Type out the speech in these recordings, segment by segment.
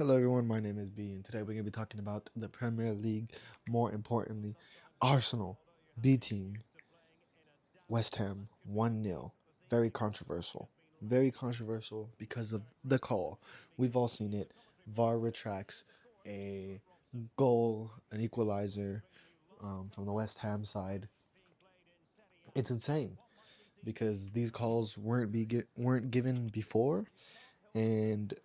Hello everyone, my name is B, and today we're going to be talking about the Premier League, more importantly, Arsenal beating West Ham 1-0. Very controversial. Very controversial because of the call. We've all seen it. VAR retracts a goal, an equalizer from the West Ham side. It's insane because these calls weren't given before, and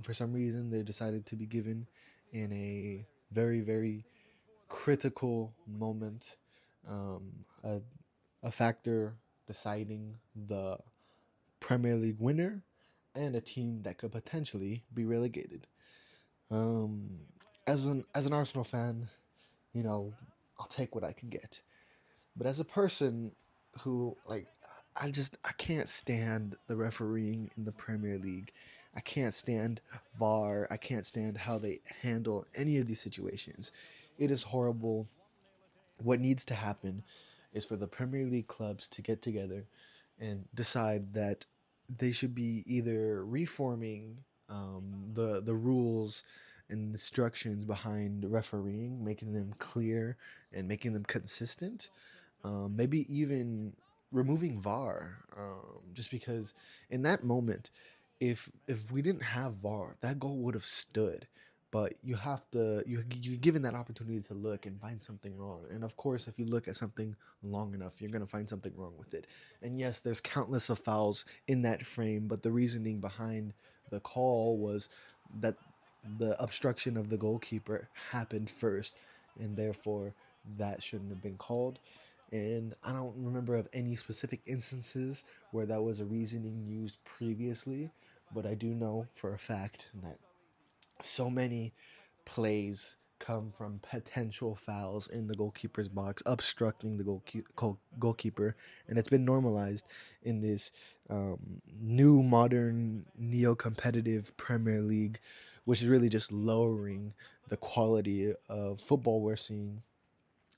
for some reason they decided to be given in a very critical moment, um, a, a factor deciding the Premier League winner and a team that could potentially be relegated. um, as an Arsenal fan, you know, I'll take what I can get, but as a person who, like, I can't stand the refereeing in the Premier League. I can't stand VAR. I can't stand how they handle any of these situations. It is horrible. What needs to happen is for the Premier League clubs to get together and decide that they should be either reforming the rules and instructions behind refereeing, making them clear and making them consistent. Maybe even removing VAR, just because in that moment, if we didn't have VAR, that goal would have stood. But you're given that opportunity to look and find something wrong. And of course, if you look at something long enough, you're gonna find something wrong with it. And yes, there's countless of fouls in that frame, but the reasoning behind the call was that the obstruction of the goalkeeper happened first, and therefore that shouldn't have been called. And I don't remember of any specific instances where that was a reasoning used previously, but I do know for a fact that so many plays come from potential fouls in the goalkeeper's box, obstructing the goalkeeper, and it's been normalized in this new, modern, neo-competitive Premier League, which is really just lowering the quality of football we're seeing,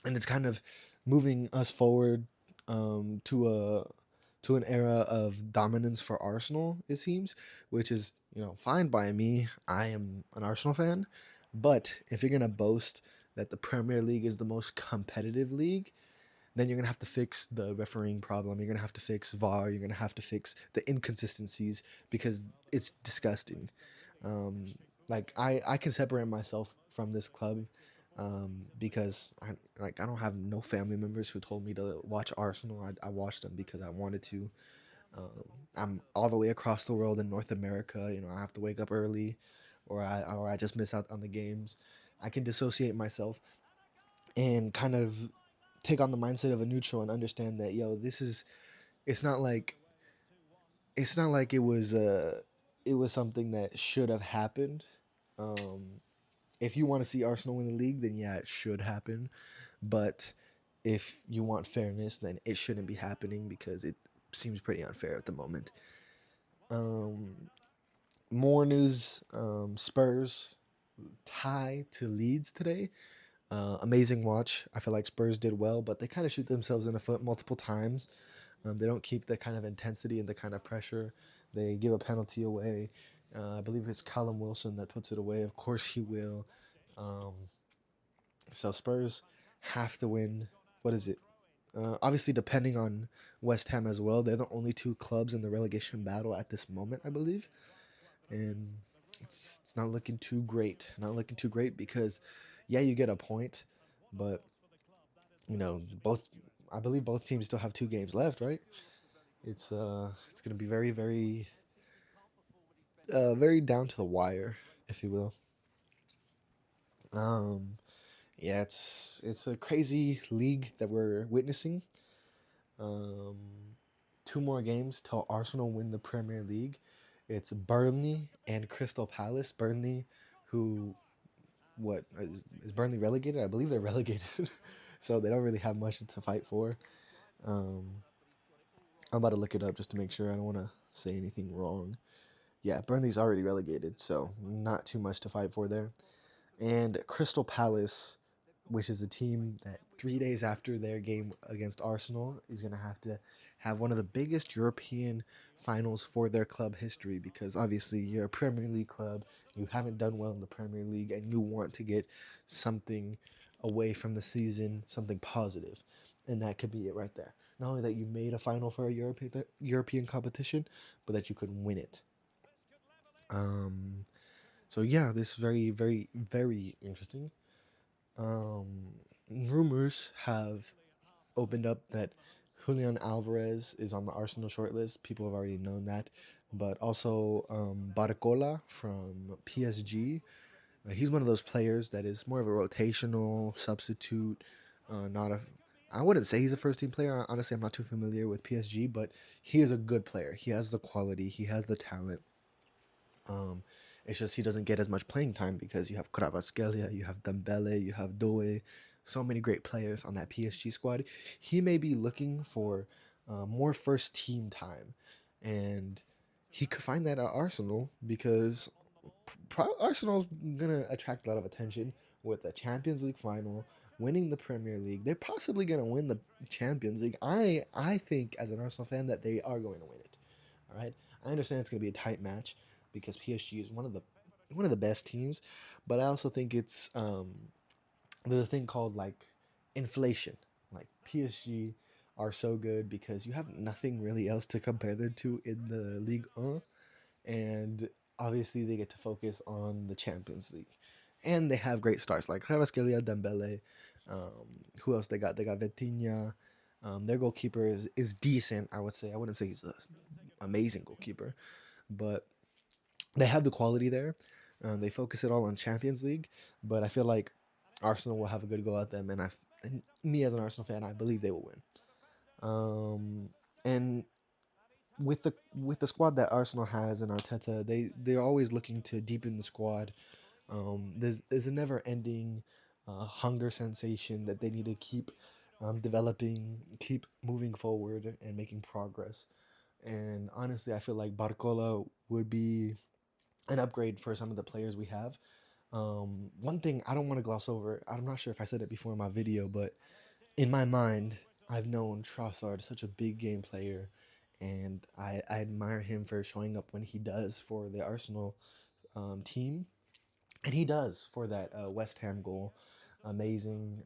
and it's kind of moving us forward to an era of dominance for Arsenal. It seems, which is, fine by me. I am an Arsenal fan, but if you're gonna boast that the Premier League is the most competitive league, then you're gonna have to fix the refereeing problem. You're gonna have to fix VAR. You're gonna have to fix the inconsistencies because it's disgusting. Um, I can separate myself from this club because I don't have no family members who told me to watch Arsenal. I watched them because I wanted to. Um, I'm all the way across the world in North America. I have to wake up early, or I just miss out on the games. I can dissociate myself and kind of take on the mindset of a neutral and understand that, this is, it's not like it was something that should have happened. Um, if you want to see Arsenal win the league, then yeah, it should happen. But if you want fairness, then it shouldn't be happening because it seems pretty unfair at the moment. Um, More news: Spurs tie to Leeds today. Amazing watch. I feel like Spurs did well, but they kind of shoot themselves in the foot multiple times. They don't keep the kind of intensity and the kind of pressure. They give a penalty away. I believe it's Callum Wilson that puts it away. Of course he will. Um, so Spurs have to win. What is it? Obviously, depending on West Ham as well, they're the only two clubs in the relegation battle at this moment, I believe, and it's not looking too great. Not looking too great because, yeah, you get a point, but both. I believe both teams still have two games left, right? It's gonna be very down to the wire, if you will. Um, yeah, it's a crazy league that we're witnessing. Um, Two more games till Arsenal win the Premier League. It's Burnley and Crystal Palace. Burnley, who what is Burnley relegated? I believe they're relegated, so they don't really have much to fight for. Um, I'm about to look it up just to make sure. I don't want to say anything wrong. Yeah, Burnley's already relegated, so not too much to fight for there. And Crystal Palace, which is a team that 3 days after their game against Arsenal, is going to have one of the biggest European finals for their club history, because obviously you're a Premier League club, you haven't done well in the Premier League, and you want to get something away from the season, something positive, and that could be it right there. Not only that you made a final for a European competition, but that you could win it. Um, so yeah, this is very, very, very interesting. Um, Rumors have opened up that Julian Alvarez is on the Arsenal shortlist. People have already known that, but also Barcola from PSG. He's one of those players that is more of a rotational substitute. Not a, I wouldn't say he's a first team player. Honestly, I'm not too familiar with PSG, but he is a good player. He has the quality. He has the talent. Um, it's just he doesn't get as much playing time because you have Kvaratskhelia, you have Dembele, you have Doe, so many great players on that PSG squad. He may be looking for more first team time, and he could find that at Arsenal because Arsenal's gonna attract a lot of attention with the Champions League final, winning the Premier League. They're possibly gonna win the Champions League. I think as an Arsenal fan that they are going to win it. All right, I understand it's gonna be a tight match because PSG is one of the best teams, but I also think it's there's a thing called like inflation. Like PSG are so good because you have nothing really else to compare them to in the Ligue 1, and obviously they get to focus on the Champions League, and they have great stars like Kvaratskhelia, Dembele. Who else they got? They got Vitinha. Their goalkeeper is decent, I would say. I wouldn't say he's an amazing goalkeeper, but they have the quality there. They focus it all on Champions League, but I feel like Arsenal will have a good go at them, and me as an Arsenal fan, I believe they will win. And with the squad that Arsenal has and Arteta, they're always looking to deepen the squad. There's a never ending hunger sensation that they need to keep developing, keep moving forward, and making progress. And honestly, I feel like Barcola would be an upgrade for some of the players we have. One thing I don't want to gloss over, I'm not sure if I said it before in my video, but in my mind, I've known Trossard such a big game player, and I admire him for showing up when he does for the Arsenal team, and he does for that West Ham goal. Amazing,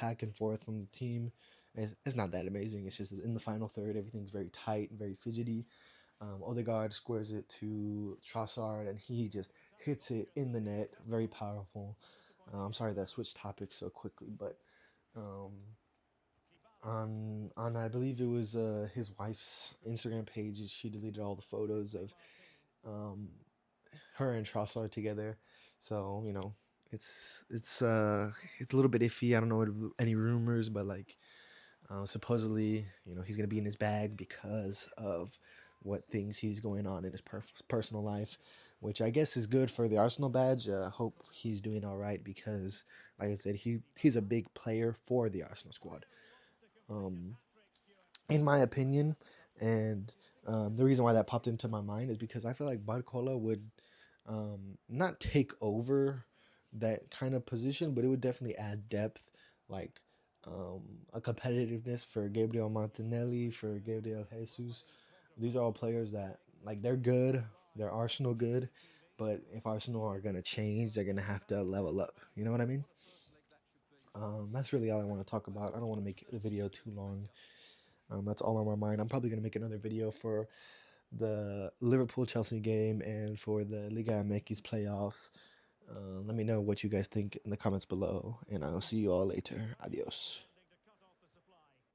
back and forth from the team. It's not that amazing. It's just in the final third, everything's very tight, very fidgety. Odegaard squares it to Trossard, and he just hits it in the net. Very powerful. I'm sorry that I switched topics so quickly, but um, on I believe it was his wife's Instagram page, she deleted all the photos of um, her and Trossard together. So it's a little bit iffy. I don't know any rumors, but like supposedly, he's gonna be in his bag because of what things he's going on in his personal life, which I guess is good for the Arsenal badge. Hope he's doing all right because, like I said, he's a big player for the Arsenal squad, um, in my opinion. And the reason why that popped into my mind is because I feel like Barcola would not take over that kind of position, but it would definitely add depth, like a competitiveness for Gabriel Martinelli, for Gabriel Jesus. These are all players that like they're good, they're Arsenal good, but if Arsenal are gonna change, they're gonna have to level up. You know what I mean? That's really all I want to talk about. I don't want to make the video too long. That's all on my mind. I'm probably gonna make another video for the Liverpool Chelsea game and for the Liga MX playoffs. Let me know what you guys think in the comments below, and I'll see you all later. Adios.